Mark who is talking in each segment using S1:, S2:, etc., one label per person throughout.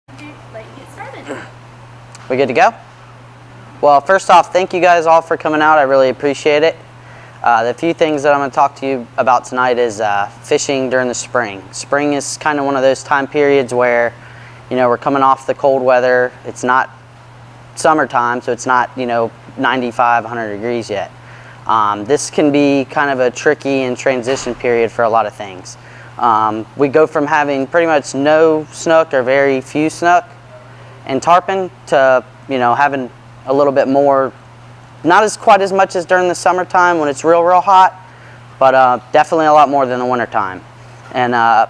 S1: Let you get started.
S2: We good to go? Well, first off, thank you guys all for coming out. I really appreciate it. The few things that I'm going to talk to you about tonight is fishing during the spring. Spring is kind of one of those time periods where, you know, we're coming off the cold weather. It's not summertime, so it's not, 95, 100 degrees yet. This can be kind of a tricky and transition period for a lot of things. We go from having pretty much no snook or very few snook and tarpon to, having a little bit more, not quite as much as during the summertime when it's real hot, but definitely a lot more than the wintertime. And a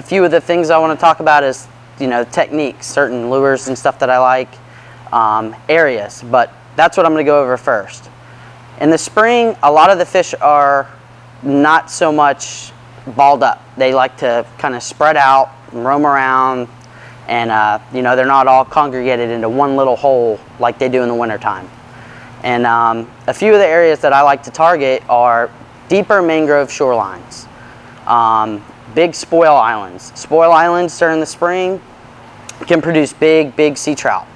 S2: few of the things I want to talk about is, techniques, certain lures and stuff that I like, areas, but that's what I'm going to go over first. In the spring, a lot of the fish are not so much balled up. They like to kind of spread out and roam around, and they're not all congregated into one little hole like they do in the wintertime. And a few of the areas that I like to target are deeper mangrove shorelines, big spoil islands. Spoil islands during the spring can produce big sea trout.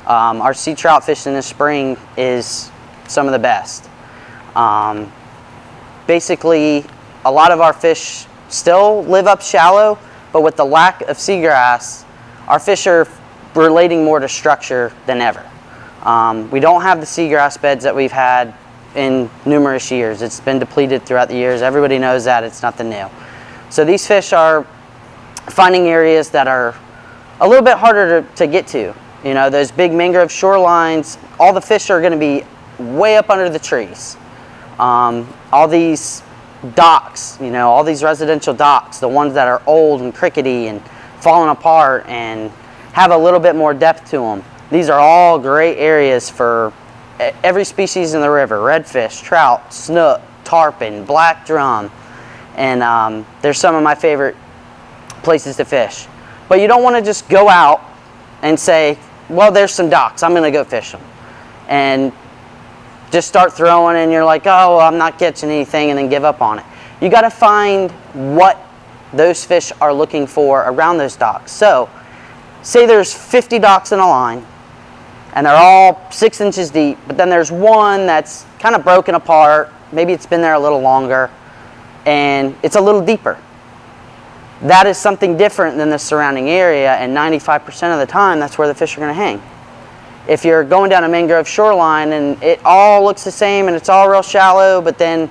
S2: Our sea trout fish in the spring is some of the best. Basically, a lot of our fish still live up shallow, but with the lack of seagrass, our fish are relating more to structure than ever. We don't have the seagrass beds that we've had in numerous years. It's been depleted throughout the years. Everybody knows that. It's nothing new. So these fish are finding areas that are a little bit harder to get to. Those big mangrove shorelines, all the fish are going to be way up under the trees. All these docks, all these residential docks, the ones that are old and crickety and falling apart and have a little bit more depth to them. These are all great areas for every species in the river: redfish, trout, snook, tarpon, black drum, and they're some of my favorite places to fish. But you don't want to just go out and say, well, there's some docks, I'm going to go fish them, and just start throwing, and you're like, oh, well, I'm not catching anything, and then give up on it. You got to find what those fish are looking for around those docks. So, say there's 50 docks in a line, and they're all 6 inches deep, but then there's one that's kind of broken apart, maybe it's been there a little longer, and it's a little deeper. That is something different than the surrounding area, and 95% of the time, that's where the fish are going to hang. If you're going down a mangrove shoreline and it all looks the same and it's all real shallow, but then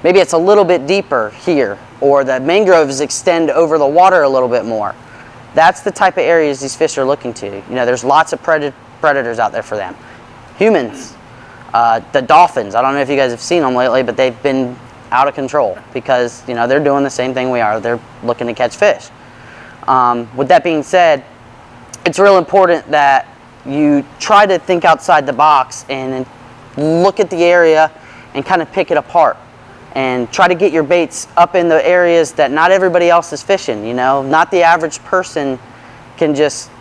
S2: maybe it's a little bit deeper here, or the mangroves extend over the water a little bit more, that's the type of areas these fish are looking to. There's lots of predators out there for them. Humans, the dolphins, I don't know if you guys have seen them lately, but they've been out of control because they're doing the same thing we are. They're looking to catch fish. With that being said, it's real important that you try to think outside the box and look at the area and kind of pick it apart, and try to get your baits up in the areas that not everybody else is fishing. Not the average person can just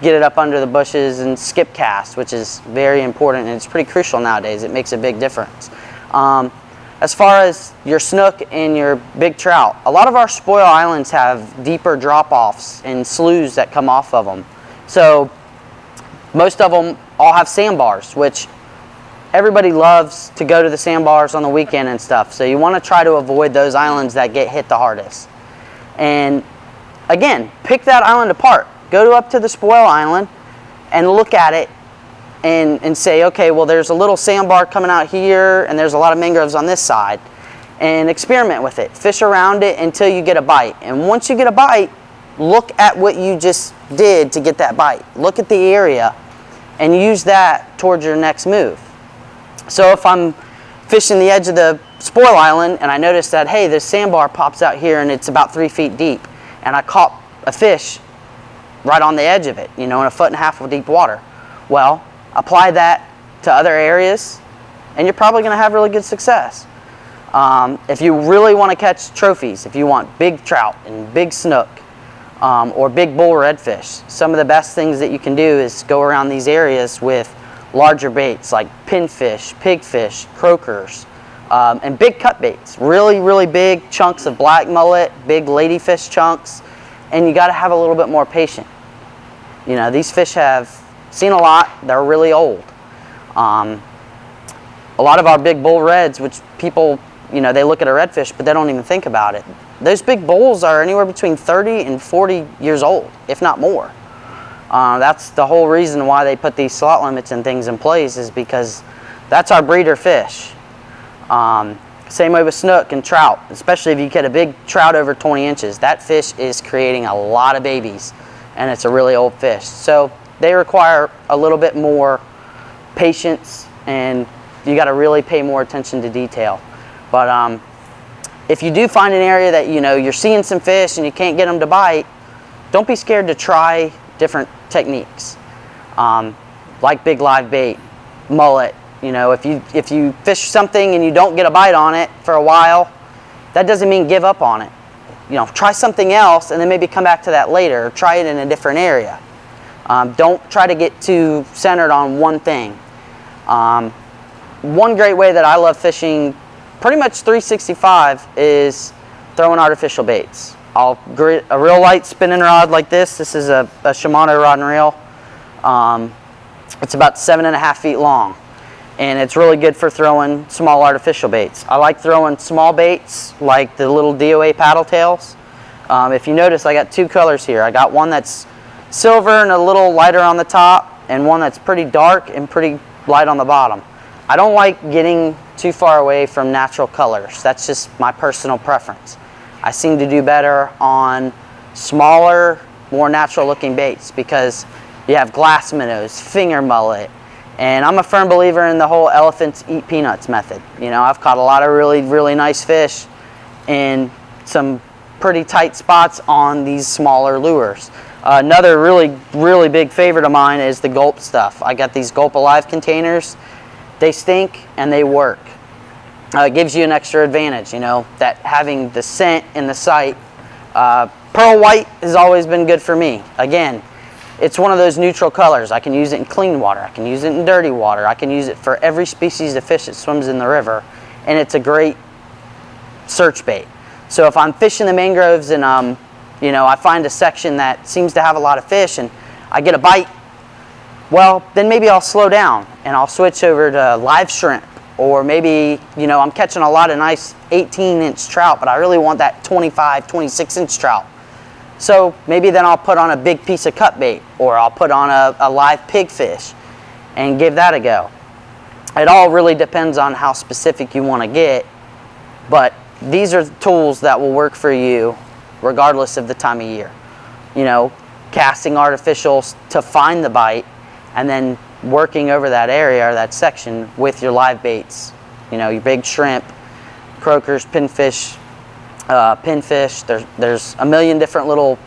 S2: get it up under the bushes and skip cast, which is very important, and it's pretty crucial nowadays. It makes a big difference. As far as your snook and your big trout, a lot of our spoil islands have deeper drop-offs and sloughs that come off of them. So most of them all have sandbars, which everybody loves to go to the sandbars on the weekend and stuff. So you want to try to avoid those islands that get hit the hardest. And again, pick that island apart. Go up to the spoil island and look at it and say, okay, well, there's a little sandbar coming out here and there's a lot of mangroves on this side. And experiment with it. Fish around it until you get a bite. And once you get a bite, look at what you just did to get that bite. Look at the area and use that towards your next move. So if I'm fishing the edge of the spoil island and I notice that, hey, this sandbar pops out here and it's about 3 feet deep, and I caught a fish right on the edge of it, in 1.5 feet of deep water. Well, apply that to other areas and you're probably going to have really good success. If you really want to catch trophies, if you want big trout and big snook, or big bull redfish, some of the best things that you can do is go around these areas with larger baits like pinfish, pigfish, croakers, and big cut baits. Really big chunks of black mullet, big ladyfish chunks, and you got to have a little bit more patience. You know, these fish have seen a lot. They're really old. A lot of our big bull reds, which people, you know, they look at a redfish, but they don't even think about it. Those big bulls are anywhere between 30 and 40 years old, if not more. That's the whole reason why they put these slot limits and things in place, is because that's our breeder fish. Same way with snook and trout, especially if you get a big trout over 20 inches. That fish is creating a lot of babies, and it's a really old fish. So they require a little bit more patience, and you got to really pay more attention to detail. But if you do find an area that, you know, you're seeing some fish and you can't get them to bite, don't be scared to try different techniques, like big live bait, mullet. You know, if you fish something and you don't get a bite on it for a while, that doesn't mean give up on it. You know, try something else and then maybe come back to that later, or try it in a different area. Don't try to get too centered on one thing. One great way that I love fishing pretty much 365 is throwing artificial baits. I'll grit a real light spinning rod like this. This is a Shimano rod and reel. It's about 7.5 feet long, and it's really good for throwing small artificial baits. I like throwing small baits like the little DOA paddle tails. If you notice, I got two colors here. I got one that's silver and a little lighter on the top, and one that's pretty dark and pretty light on the bottom. I don't like getting too far away from natural colors. That's just my personal preference. I seem to do better on smaller, more natural looking baits, because you have glass minnows, finger mullet, and I'm a firm believer in the whole elephants eat peanuts method. You know, I've caught a lot of really nice fish in some pretty tight spots on these smaller lures. Another really big favorite of mine is the gulp stuff. I got these Gulp Alive containers. They stink and they work. It gives you an extra advantage, you know, that having the scent in the sight. Pearl white has always been good for me. Again, it's one of those neutral colors. I can use it in clean water. I can use it in dirty water. I can use it for every species of fish that swims in the river, and it's a great search bait. So if I'm fishing the mangroves and you know, I find a section that seems to have a lot of fish and I get a bite, well, then maybe I'll slow down and I'll switch over to live shrimp. Or maybe, you know, I'm catching a lot of nice 18-inch trout, but I really want that 25, 26-inch trout. So maybe then I'll put on a big piece of cut bait, or I'll put on a live pigfish and give that a go. It all really depends on how specific you want to get, but these are tools that will work for you regardless of the time of year. You know, casting artificials to find the bite, and then working over that area or that section with your live baits. You know, your big shrimp, croakers, pinfish, there's a million different little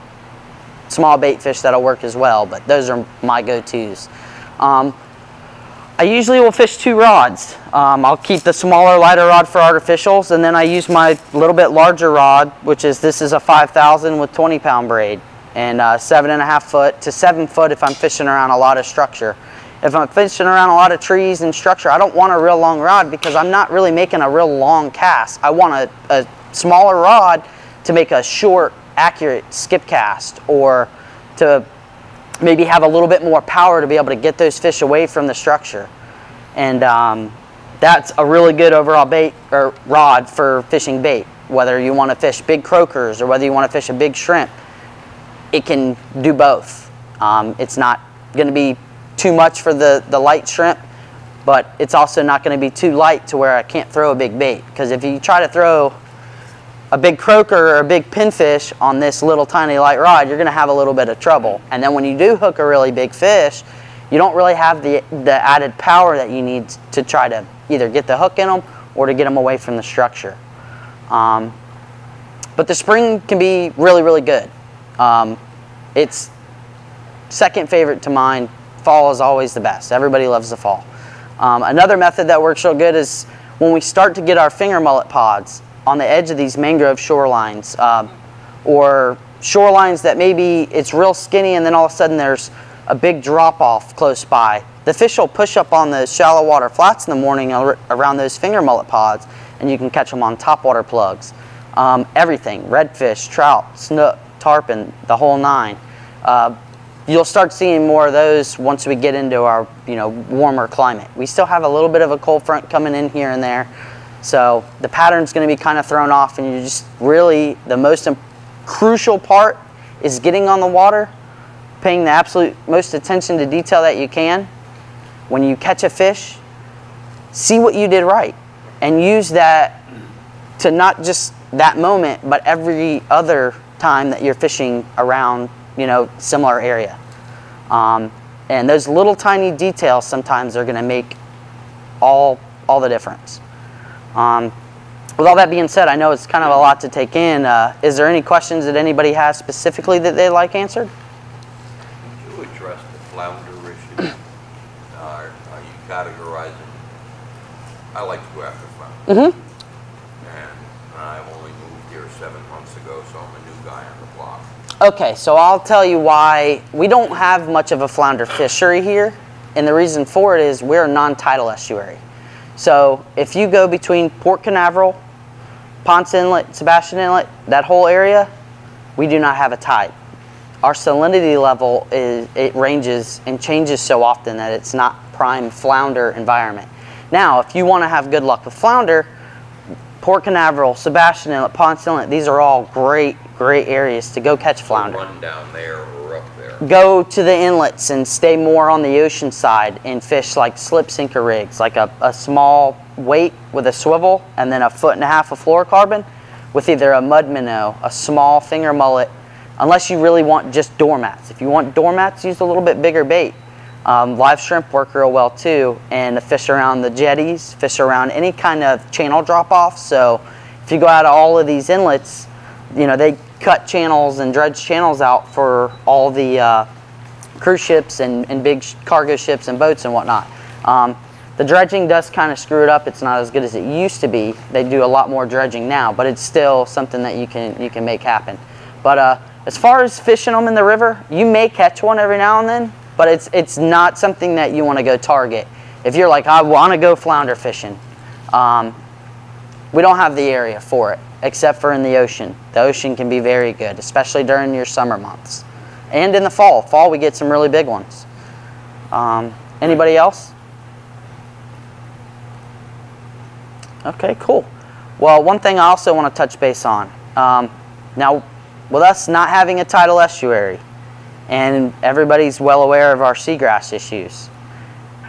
S2: small bait fish that'll work as well, but those are my go-tos. I usually will fish two rods. I'll keep the smaller, lighter rod for artificials, and then I use my little bit larger rod, which is, this is a 5,000 with 20-pound braid, and 7.5 foot to 7 foot if I'm fishing around a lot of structure. If I'm fishing around a lot of trees and structure, I don't want a real long rod because I'm not really making a real long cast. I want a smaller rod to make a short, accurate skip cast, or to maybe have a little bit more power to be able to get those fish away from the structure. And that's a really good overall bait or rod for fishing bait. Whether you want to fish big croakers or whether you want to fish a big shrimp, it can do both. It's not going to be too much for the light shrimp, but it's also not going to be too light to where I can't throw a big bait. Because if you try to throw a big croaker or a big pinfish on this little tiny light rod, you're going to have a little bit of trouble. And then when you do hook a really big fish, you don't really have the added power that you need to try to either get the hook in them or to get them away from the structure. But the spring can be really good. It's second favorite to mine. Fall is always the best. Everybody loves the fall. Another method that works real good is when we start to get our finger mullet pods on the edge of these mangrove shorelines, or shorelines that maybe it's real skinny and then all of a sudden there's a big drop off close by. The fish will push up on the shallow water flats in the morning around those finger mullet pods, and you can catch them on topwater plugs. Everything, redfish, trout, snook, tarpon, the whole nine. you'll start seeing more of those once we get into our, warmer climate. We still have a little bit of a cold front coming in here and there. So the pattern's going to be kind of thrown off, and you just really, the most crucial part is getting on the water, paying the absolute most attention to detail that you can. When you catch a fish, see what you did right, and use that to not just that moment, but every other time that you're fishing around, similar area. And those little tiny details sometimes are going to make all the difference. With all that being said, I know it's kind of a lot to take in. Is there any questions that anybody has specifically that they'd like answered?
S3: Could you address the flounder issue? Are you categorizing? I like to go after flounder. And I've only moved here 7 months ago, so I'm a new guy on the block.
S2: Okay, so I'll tell you why we don't have much of a flounder fishery here, and the reason for it is we're a non-tidal estuary. So if you go between Port Canaveral, Ponce Inlet, Sebastian Inlet, that whole area, we do not have a tide. Our salinity level it ranges and changes so often that it's not prime flounder environment. Now, if you want to have good luck with flounder, Port Canaveral, Sebastian Inlet, Ponce Inlet, these are all great areas to go catch flounder.
S3: Run down there or up there.
S2: Go to the inlets and stay more on the ocean side and fish like slip sinker rigs, like a small weight with a swivel and then 1.5 feet of fluorocarbon with either a mud minnow, a small finger mullet, unless you really want just doormats. If you want doormats, use a little bit bigger bait. Live shrimp work real well too, and fish around the jetties, fish around any kind of channel drop-off. So if you go out of all of these inlets, they cut channels and dredge channels out for all the cruise ships and big cargo ships and boats and whatnot. The dredging does kind of screw it up. It's not as good as it used to be. They do a lot more dredging now, but it's still something that you can make happen. But as far as fishing them in the river, you may catch one every now and then, but it's not something that you want to go target. If you're like, I want to go flounder fishing, we don't have the area for it, except for in the ocean. The ocean can be very good, especially during your summer months. And in the fall. Fall, we get some really big ones. Anybody else? Okay, cool. Well, one thing I also want to touch base on. Now, with us not having a tidal estuary, and everybody's well aware of our seagrass issues,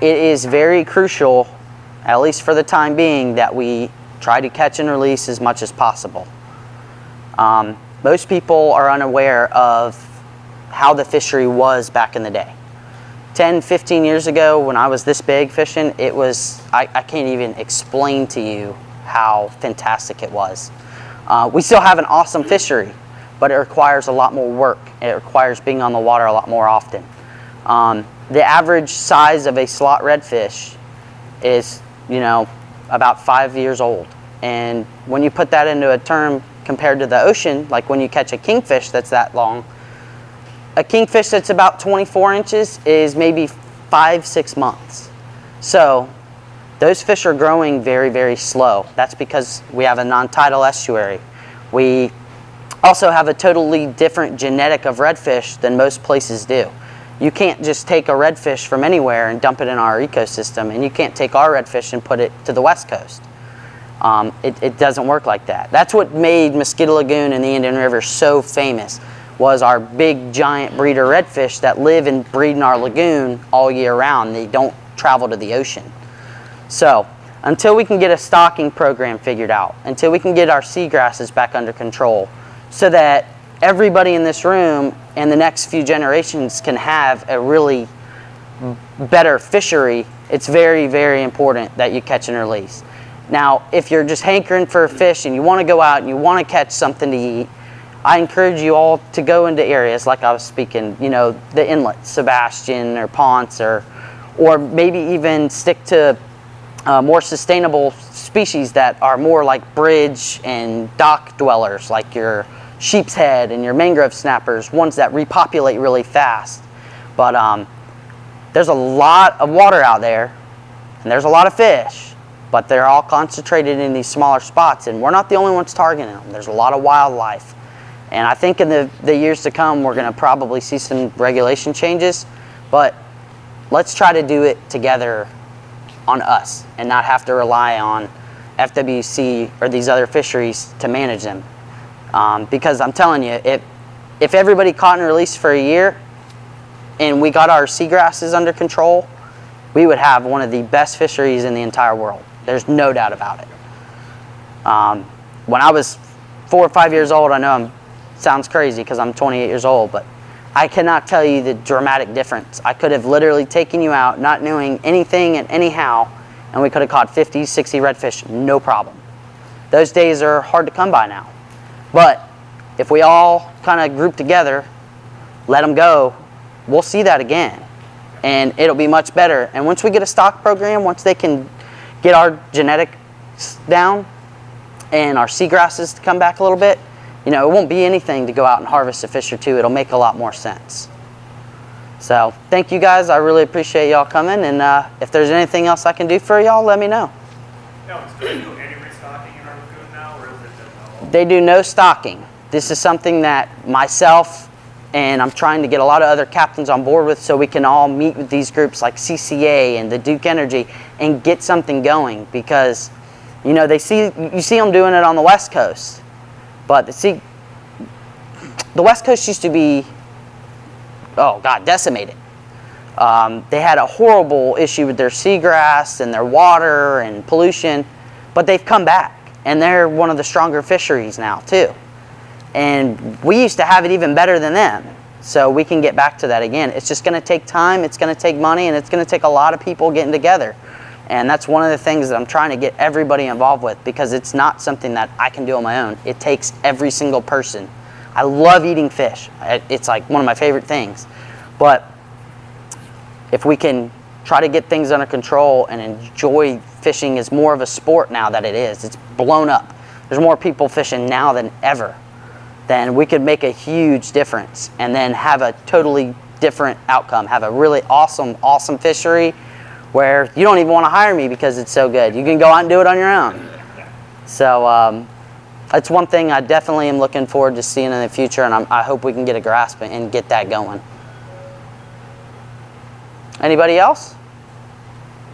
S2: it is very crucial, at least for the time being, that we try to catch and release as much as possible. Most people are unaware of how the fishery was back in the day. 10, 15 years ago, when I was this big fishing, it was, I can't even explain to you how fantastic it was. We still have an awesome fishery, but it requires a lot more work. It requires being on the water a lot more often. The average size of a slot redfish is, about 5 years old. And when you put that into a term compared to the ocean, like when you catch a kingfish that's that long, a kingfish that's about 24 inches is maybe 5-6 months. So those fish are growing very, very slow. That's because we have a non-tidal estuary. We also have a totally different genetic of redfish than most places do. You can't just take a redfish from anywhere and dump it in our ecosystem, and you can't take our redfish and put it to the West Coast. It doesn't work like that. That's what made Mosquito Lagoon and the Indian River so famous, was our big giant breeder redfish that live and breed in our lagoon all year round. They don't travel to the ocean. So until we can get a stocking program figured out, until we can get our seagrasses back under control, so that everybody in this room and the next few generations can have a really better fishery, it's very, very important that you catch and release. Now, if you're just hankering for a fish and you want to go out and you want to catch something to eat, I encourage you all to go into areas like I was speaking, the inlet, Sebastian or Ponce, or maybe even stick to more sustainable species that are more like bridge and dock dwellers, like your sheep's head and your mangrove snappers, ones that repopulate really fast. But there's a lot of water out there, and there's a lot of fish, but they're all concentrated in these smaller spots, and we're not the only ones targeting them. There's a lot of wildlife, And I think in the years to come, we're going to probably see some regulation changes, but let's try to do it together on us and not have to rely on FWC or these other fisheries to manage them. Because I'm telling you, if everybody caught and released for a year and we got our seagrasses under control, we would have one of the best fisheries in the entire world. There's no doubt about it. When I was 4 or 5 years old, I know it sounds crazy because I'm 28 years old, but I cannot tell you the dramatic difference. I could have literally taken you out not knowing anything and anyhow, and we could have caught 50, 60 redfish, no problem. Those days are hard to come by now. But if we all kind of group together, let them go, we'll see that again. And it'll be much better. And once we get a stock program, once they can get our genetics down and our seagrasses to come back a little bit, you know, it won't be anything to go out and harvest a fish or two. It'll make a lot more sense. So thank you guys. I really appreciate y'all coming. And if there's anything else I can do for y'all, let me know.
S4: No, do they do any restocking in our lagoon now, or is it just no?
S2: They do no stocking. This is something that myself and I'm trying to get a lot of other captains on board with, so we can all meet with these groups like CCA and the Duke Energy and get something going. Because, you know, you see them doing it on the West Coast, but the West Coast used to be, oh God, decimated. They had a horrible issue with their seagrass and their water and pollution, but they've come back and they're one of the stronger fisheries now too. And we used to have it even better than them. So we can get back to that again. It's just going to take time, it's going to take money, and it's going to take a lot of people getting together. And that's one of the things that I'm trying to get everybody involved with, because it's not something that I can do on my own. It takes every single person. I love eating fish. It's like one of my favorite things. But if we can try to get things under control and enjoy fishing as more of a sport now that it is, it's blown up. There's more people fishing now than ever. Then we could make a huge difference and then have a totally different outcome. Have a really awesome fishery where you don't even want to hire me because it's so good. You can go out and do it on your own. So that's one thing I definitely am looking forward to seeing in the future, and I hope we can get a grasp and get that going. Anybody else?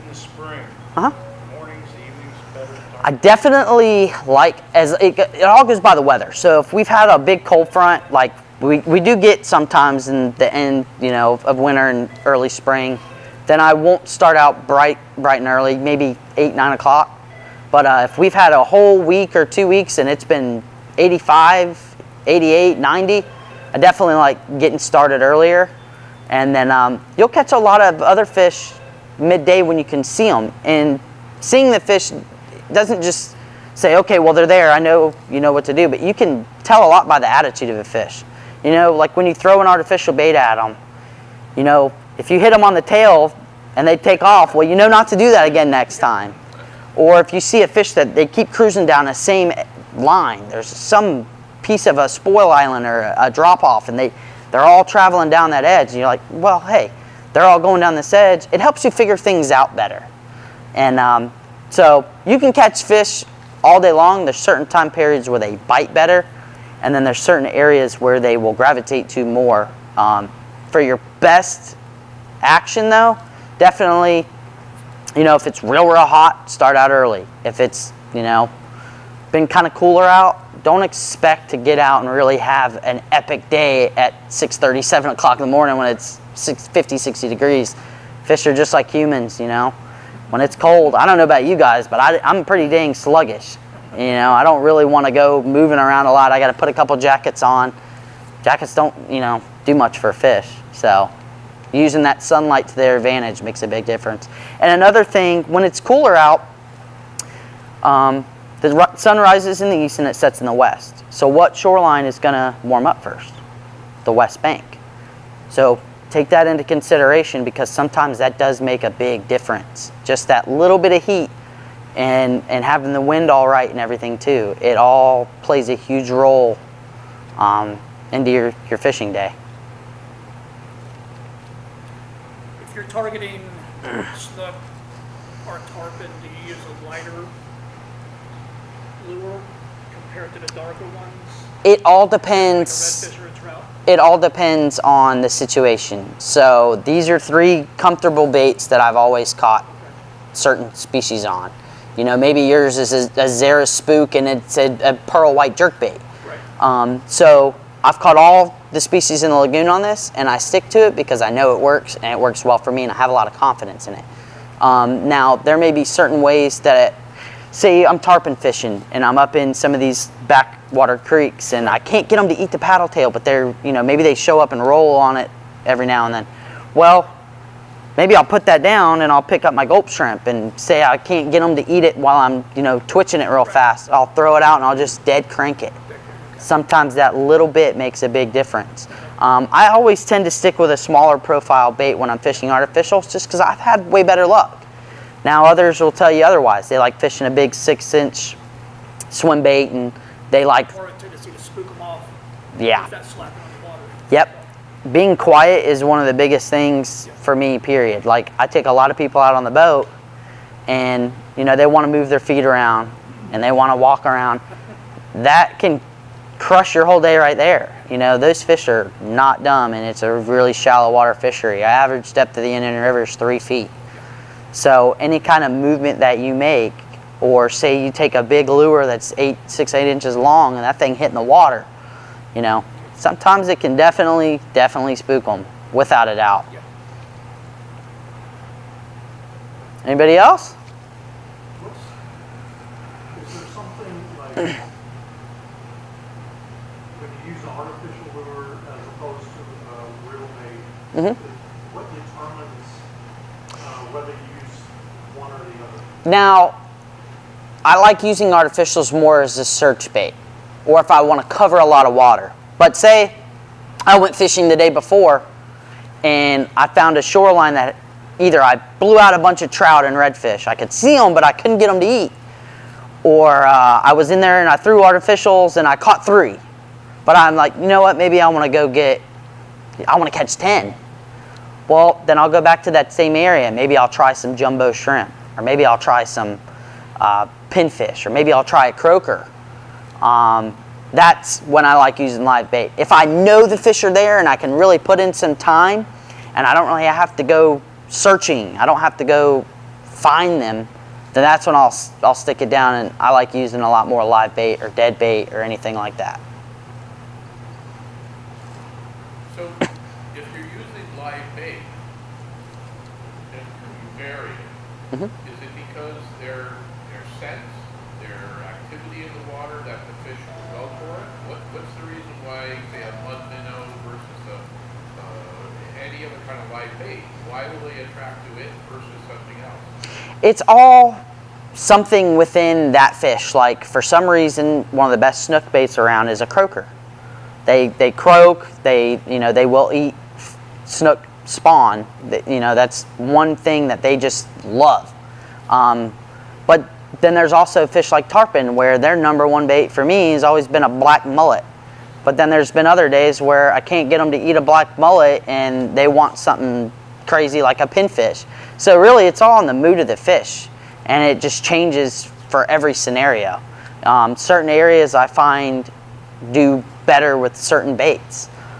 S4: In the spring. Mornings, evenings, better.
S2: I definitely like, as it all goes by the weather. So if we've had a big cold front, like we do get sometimes in the end, you know, of winter and early spring, then I won't start out bright and early, maybe 8, 9 o'clock. But if we've had a whole week or 2 weeks and it's been 85, 88, 90, I definitely like getting started earlier. And then you'll catch a lot of other fish midday when you can see them. And seeing the fish doesn't just say, okay, well, they're there, I know you know what to do, but you can tell a lot by the attitude of a fish. You know, like when you throw an artificial bait at them, you know, if you hit them on the tail and they take off, well, you know not to do that again next time. Or if you see a fish that they keep cruising down the same line, there's some piece of a spoil island or a drop off, and they're all traveling down that edge, and you're like, well, hey, they're all going down this edge. It helps you figure things out better. And so you can catch fish all day long. There's certain time periods where they bite better, and then there's certain areas where they will gravitate to more. For your best action, though, definitely, you know, if it's real hot, start out early. If it's, you know, been kind of cooler out, don't expect to get out and really have an epic day at 6:30, 7 o'clock in the morning when it's 50, 60 degrees. Fish are just like humans, you know. When it's cold, I don't know about you guys, but I'm pretty dang sluggish. You know, I don't really want to go moving around a lot. I got to put a couple jackets on. Jackets don't, you know, do much for fish. So using that sunlight to their advantage makes a big difference. And another thing, when it's cooler out, the sun rises in the east and it sets in the west. So what shoreline is going to warm up first? The west bank. So take that into consideration, because sometimes that does make a big difference. Just that little bit of heat and having the wind all right and everything too. It all plays a huge role into your fishing day.
S5: If you're targeting snook or tarpon, do you use a lighter lure compared to the darker ones?
S2: It all
S5: Like a
S2: depends.
S5: redfish or a trout?
S2: It all depends on the situation. So these are 3 comfortable baits that I've always caught certain species on. You know, maybe yours is a Zara spook and it's a pearl white jerkbait.
S5: Right.
S2: So I've caught all the species in the lagoon on this, and I stick to it because I know it works, and it works well for me, and I have a lot of confidence in it. Now, there may be certain ways that, say I'm tarpon fishing, and I'm up in some of these backwater creeks, and I can't get them to eat the paddle tail, but they're, you know, maybe they show up and roll on it every now and then. Well, maybe I'll put that down, and I'll pick up my gulp shrimp, and say I can't get them to eat it while I'm, you know, twitching it real fast. I'll throw it out, and I'll just dead crank it. Sometimes that little bit makes a big difference. I always tend to stick with a smaller profile bait when I'm fishing artificials just because I've had way better luck. Now others will tell you otherwise. They like fishing a big 6-inch swim bait and they like,
S5: Or a tendency to spook them off.
S2: yeah.
S5: If that's slapping on the water.
S2: Yep. Being quiet is one of the biggest things for me, period. Like I take a lot of people out on the boat and, you know, they want to move their feet around and they want to walk around. That can crush your whole day right there. You know, those fish are not dumb and it's a really shallow water fishery. Average depth of the Indian River is 3 feet. So any kind of movement that you make, or say you take a big lure that's 6, 8 inches long and that thing hitting the water, you know, sometimes it can definitely spook them, without a doubt.
S5: Yeah.
S2: Anybody else?
S6: Is there something like when you use an artificial lure as opposed to a real bait? What determines whether you use one or the other?
S2: Now, I like using artificials more as a search bait, or if I want to cover a lot of water. But say I went fishing the day before and I found a shoreline that either I blew out a bunch of trout and redfish. I could see them, but I couldn't get them to eat. Or I was in there and I threw artificials and I caught 3. But I'm like, you know what, maybe I want to catch 10. Well, then I'll go back to that same area. Maybe I'll try some jumbo shrimp, or maybe I'll try some pinfish, or maybe I'll try a croaker. That's when I like using live bait. If I know the fish are there and I can really put in some time and I don't really have to go searching, I don't have to go find them, then that's when I'll stick it down, and I like using a lot more live bait or dead bait or anything like that.
S7: So, if you're using live bait, and you vary it, is it because their sense, their activity in the water that the fish will go for it? What's the reason why, say, a mud minnow versus any other kind of live bait? Why will they attract to it versus something else?
S2: It's all something within that fish. Like for some reason, one of the best snook baits around is a croaker. They croak. They will eat snook spawn. That's one thing that they just love. But then there's also fish like tarpon, where their number one bait for me has always been a black mullet. But then there's been other days where I can't get them to eat a black mullet and they want something crazy like a pinfish. So really it's all in the mood of the fish, and it just changes for every scenario. Certain areas I find do better with certain baits.